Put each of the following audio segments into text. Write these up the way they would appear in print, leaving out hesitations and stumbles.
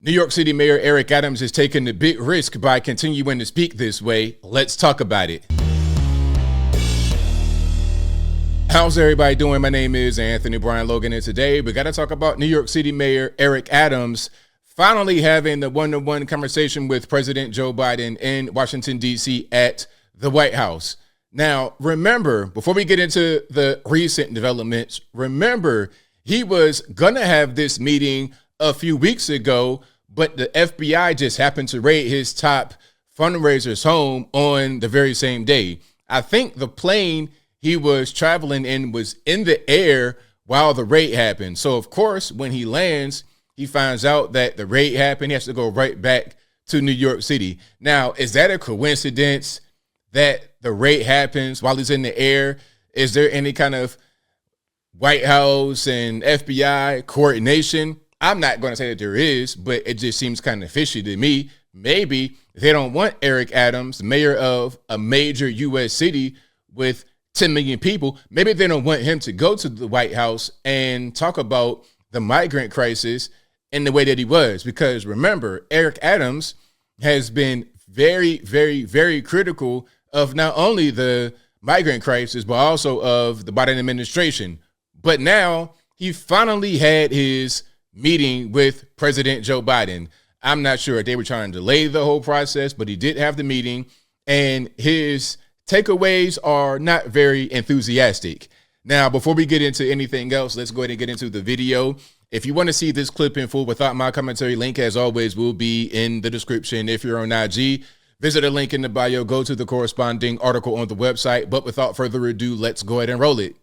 New York City Mayor Eric Adams is taking a big risk by continuing to speak this way. Let's talk about it. How's everybody doing? My name is Anthony Brian Logan, and today we got to talk about New York City Mayor Eric Adams finally having the one-to-one conversation with President Joe Biden in Washington, D.C. at the White House. Now, remember, before we get into the recent developments, remember he was going to have this meeting a few weeks ago, but the FBI just happened to raid his top fundraiser's home on the very same day. I think the plane he was traveling in was in the air while the raid happened. So, of course, when he lands, he finds out that the raid happened. He has to go right back to New York City. Now, is that a coincidence that the raid happens while he's in the air? Is there any kind of White House and FBI coordination? I'm not going to say that there is, but it just seems kind of fishy to me. Maybe they don't want Eric Adams, mayor of a major U.S. city with 10 million people. Maybe they don't want him to go to the White House and talk about the migrant crisis in the way that he was. Because remember, Eric Adams has been very, very, very critical of not only the migrant crisis, but also of the Biden administration. But now he finally had his meeting with President Joe Biden. I'm not sure if they were trying to delay the whole process, but he did have the meeting, and his takeaways are not very enthusiastic. Now, before we get into anything else, let's go ahead and get into the video. If you want to see this clip in full without my commentary, link as always will be in the description. If you're on IG, visit a link in the bio, go to the corresponding article on the website. But without further ado, let's go ahead and roll it.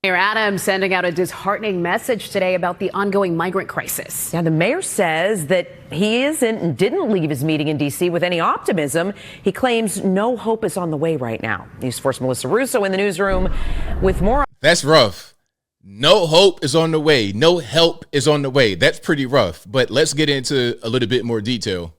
Mayor Adams sending out a disheartening message today about the ongoing migrant crisis. Now, the mayor says that he isn't and didn't leave his meeting in D.C. with any optimism. He claims no hope is on the way right now. News 4's Melissa Russo in the newsroom with more. That's rough. No hope is on the way. No help is on the way. That's pretty rough. But let's get into a little bit more detail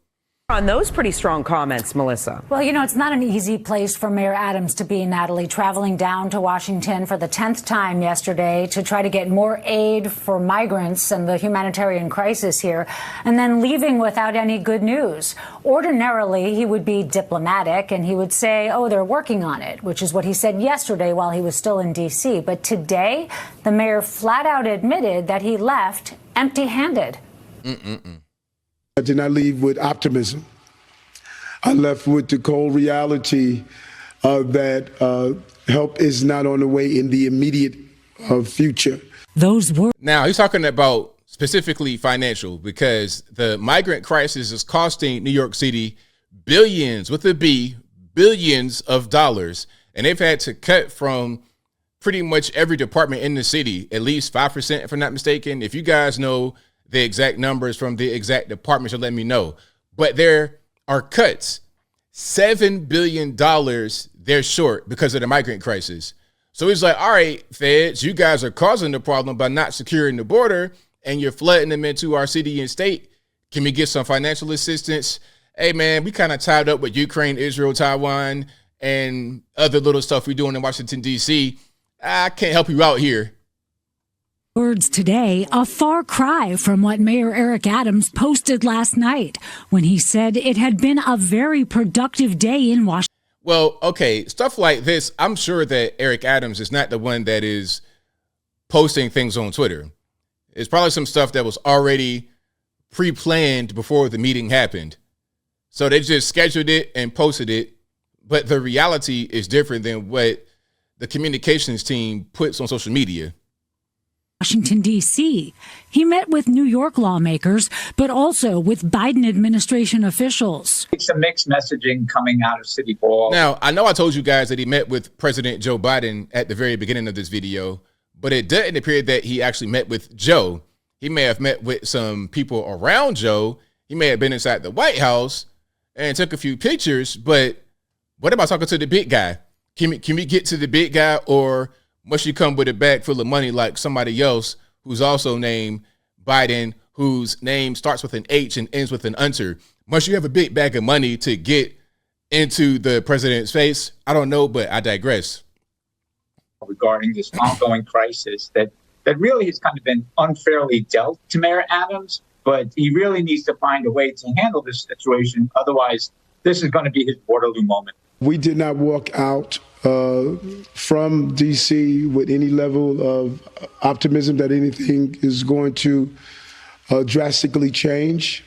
On those pretty strong comments, Melissa. Well, you know, it's not an easy place for Mayor Adams to be, Natalie, traveling down to Washington for the 10th time yesterday to try to get more aid for migrants and the humanitarian crisis here, and then leaving without any good news. Ordinarily, he would be diplomatic and he would say, oh, they're working on it, which is what he said yesterday while he was still in D.C. But today, the mayor flat out admitted that he left empty-handed. I did not leave with optimism. I left with the cold reality that help is not on the way in the immediate future. Those were. Now, he's talking about specifically financial, because the migrant crisis is costing New York City billions, with a B, billions of dollars. And they've had to cut from pretty much every department in the city, at least 5%, if I'm not mistaken. If you guys know the exact numbers from the exact department, so let me know. But there are cuts. $7 billion they're short because of the migrant crisis. So he's like, all right, feds, you guys are causing the problem by not securing the border, and you're flooding them into our city and state. Can we get some financial assistance? Hey, man, we kind of tied up with Ukraine, Israel, Taiwan, and other little stuff we're doing in Washington, D.C. I can't help you out here. Words today, a far cry from what Mayor Eric Adams posted last night when he said it had been a very productive day in Washington. Well, okay, stuff like this, I'm sure that Eric Adams is not the one that is posting things on Twitter. It's probably some stuff that was already pre-planned before the meeting happened. So they just scheduled it and posted it. But the reality is different than what the communications team puts on social media. Washington, D.C. He met with New York lawmakers, but also with Biden administration officials. It's a mixed messaging coming out of City Hall. Now, I know I told you guys that he met with President Joe Biden at the very beginning of this video, but it doesn't appear that he actually met with Joe. He may have met with some people around Joe. He may have been inside the White House and took a few pictures, but what about talking to the big guy? Can we get to the big guy, or must you come with a bag full of money like somebody else who's also named Biden, whose name starts with an H and ends with an unter? Must you have a big bag of money to get into the president's face? I don't know, but I digress. Regarding this ongoing crisis that really has kind of been unfairly dealt to Mayor Adams. But he really needs to find a way to handle this situation. Otherwise, this is going to be his Waterloo moment. We did not walk out from D.C. with any level of optimism that anything is going to drastically change.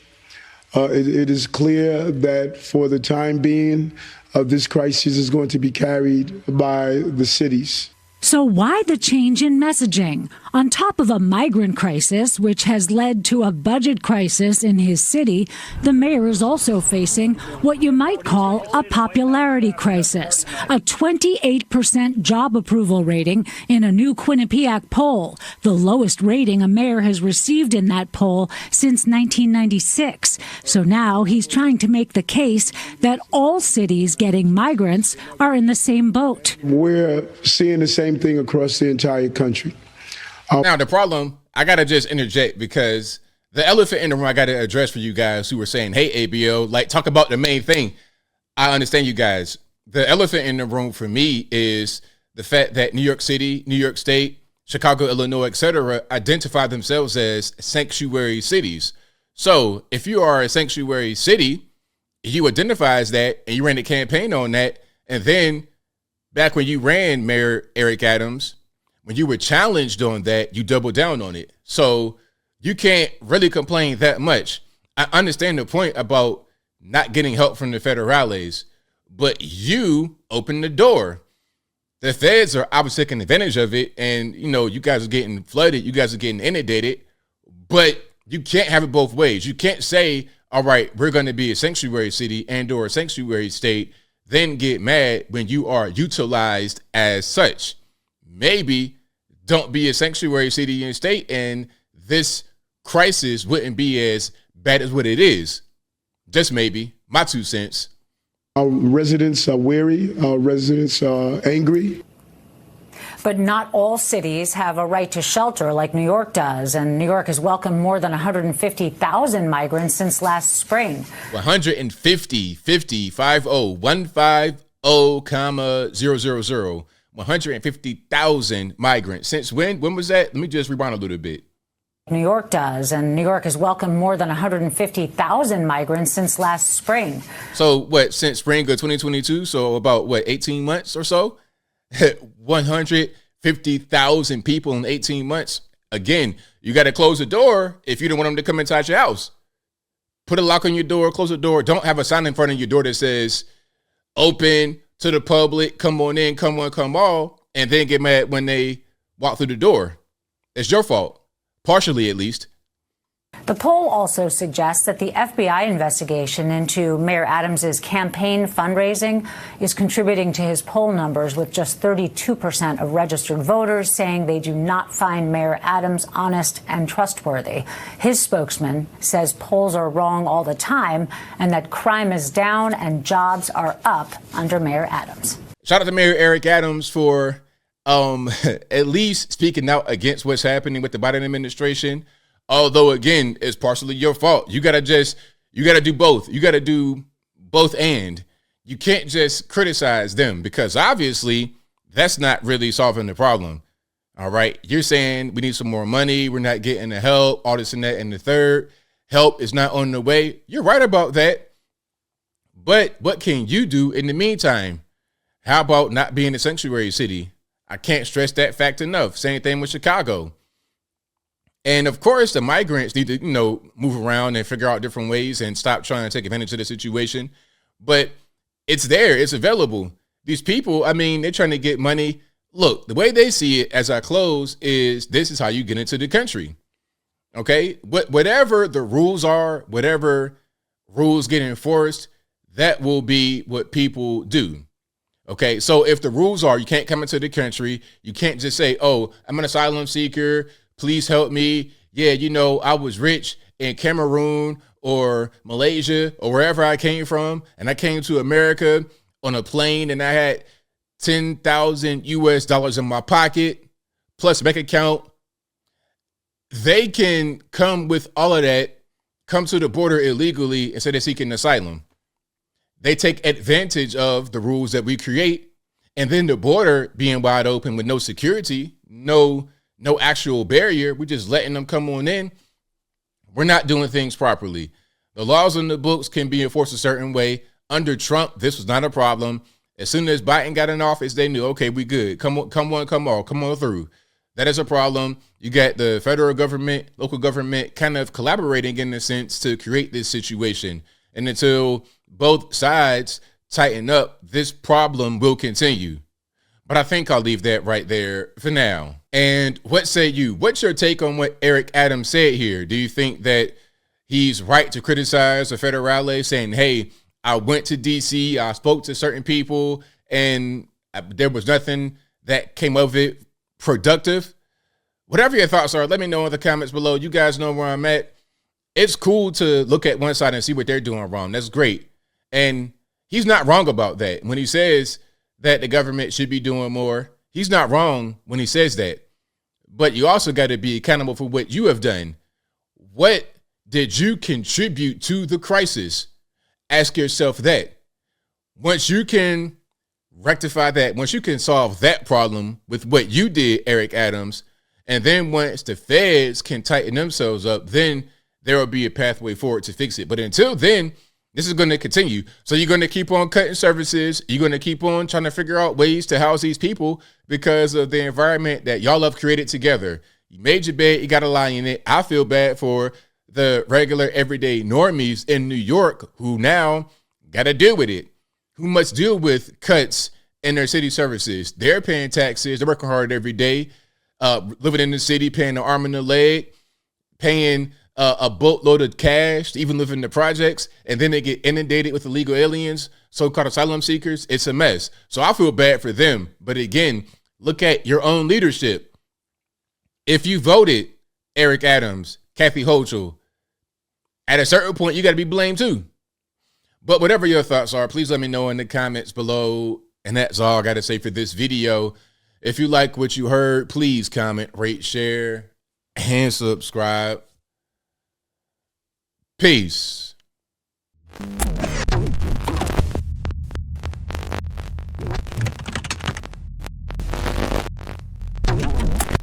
It is clear that for the time being, this crisis is going to be carried by the cities. So why the change in messaging? On top of a migrant crisis, which has led to a budget crisis in his city, the mayor is also facing what you might call a popularity crisis. A 28% job approval rating in a new Quinnipiac poll, the lowest rating a mayor has received in that poll since 1996. So now he's trying to make the case that all cities getting migrants are in the same boat. We're seeing the same thing across the entire country. Now, the problem, I got to just interject because the elephant in the room I got to address for you guys who were saying, hey, ABO, like, talk about the main thing. I understand you guys. The elephant in the room for me is the fact that New York City, New York State, Chicago, Illinois, etc., identify themselves as sanctuary cities. So if you are a sanctuary city, you identify as that and you ran a campaign on that, and then back when you ran, Mayor Eric Adams, when you were challenged on that, you doubled down on it. So you can't really complain that much. I understand the point about not getting help from the federales, but you opened the door. The feds are obviously taking advantage of it, and you guys are getting flooded, you guys are getting inundated, but you can't have it both ways. You can't say, all right, we're going to be a sanctuary city and or a sanctuary state, then get mad when you are utilized as such. Maybe don't be a sanctuary city and state, and this crisis wouldn't be as bad as what it is. Just maybe. My 2 cents. Our residents are weary. Our residents are angry. But not all cities have a right to shelter like New York does. And New York has welcomed more than 150,000 migrants since last spring. 150,000 migrants. Since when? When was that? Let me just rewind a little bit. New York does, and New York has welcomed more than 150,000 migrants since last spring. So what, since spring of 2022? So about 18 months or so? 150,000 people in 18 months. Again, you got to close the door if you don't want them to come inside your house. Put a lock on your door, close the door. Don't have a sign in front of your door that says open to the public, come on in, come on, come all, and then get mad when they walk through the door. It's your fault. Partially, at least. The poll also suggests that the FBI investigation into Mayor Adams's campaign fundraising is contributing to his poll numbers, with just 32% of registered voters saying they do not find Mayor Adams honest and trustworthy. His spokesman says polls are wrong all the time and that crime is down and jobs are up under Mayor Adams. Shout out to Mayor Eric Adams for at least speaking out against what's happening with the Biden administration. Although, again, it's partially your fault. You got to do both. You got to do both, and you can't just criticize them, because obviously that's not really solving the problem. All right. You're saying we need some more money. We're not getting the help, all this and that and the third. Help is not on the way. You're right about that. But what can you do in the meantime? How about not being a sanctuary city? I can't stress that fact enough. Same thing with Chicago. And of course, the migrants need to, move around and figure out different ways and stop trying to take advantage of the situation. But it's there. It's available. These people, they're trying to get money. Look, the way they see it as I close is this is how you get into the country. Okay? Whatever the rules are, whatever rules get enforced, that will be what people do. Okay, so if the rules are you can't come into the country, you can't just say, oh, I'm an asylum seeker, please help me. Yeah, I was rich in Cameroon or Malaysia or wherever I came from, and I came to America on a plane and I had $10,000 in my pocket plus bank account. They can come with all of that, come to the border illegally and say they're seeking asylum. They take advantage of the rules that we create, and then the border being wide open with no security, no actual barrier. We're just letting them come on in. We're not doing things properly. The laws in the books can be enforced a certain way. Under Trump, this was not a problem. As soon as Biden got in office, they knew, okay, we good. Come on through. That is a problem. You got the federal government, local government kind of collaborating in a sense to create this situation. And until both sides tighten up, this problem will continue. But I think I'll leave that right there for now. And what say you? What's your take on what Eric Adams said here? Do you think that he's right to criticize the federale, saying, hey, I went to DC, I spoke to certain people, and there was nothing that came of it productive? Whatever your thoughts are, let me know in the comments below. You guys know where I'm at. It's cool to look at one side and see what they're doing wrong. That's great. And he's not wrong about that. When he says that the government should be doing more, he's not wrong when he says that. But you also got to be accountable for what you have done. What did you contribute to the crisis? Ask yourself that. Once you can rectify that, once you can solve that problem with what you did, Eric Adams, and then once the feds can tighten themselves up, then there will be a pathway forward to fix it. But until then, this is going to continue. So you're going to keep on cutting services. You're going to keep on trying to figure out ways to house these people because of the environment that y'all have created together. You made your bed, you got to lie in it. I feel bad for the regular everyday normies in New York who now got to deal with it, who must deal with cuts in their city services. They're paying taxes. They're working hard every day, living in the city, paying the arm and the leg, paying a boatload of cash to even live in the projects, and then they get inundated with illegal aliens, so-called asylum seekers. It's a mess. So I feel bad for them. But again, look at your own leadership. If you voted Eric Adams, Kathy Hochul, at a certain point, you got to be blamed too. But whatever your thoughts are, please let me know in the comments below. And that's all I got to say for this video. If you like what you heard, please comment, rate, share, and subscribe. Peace.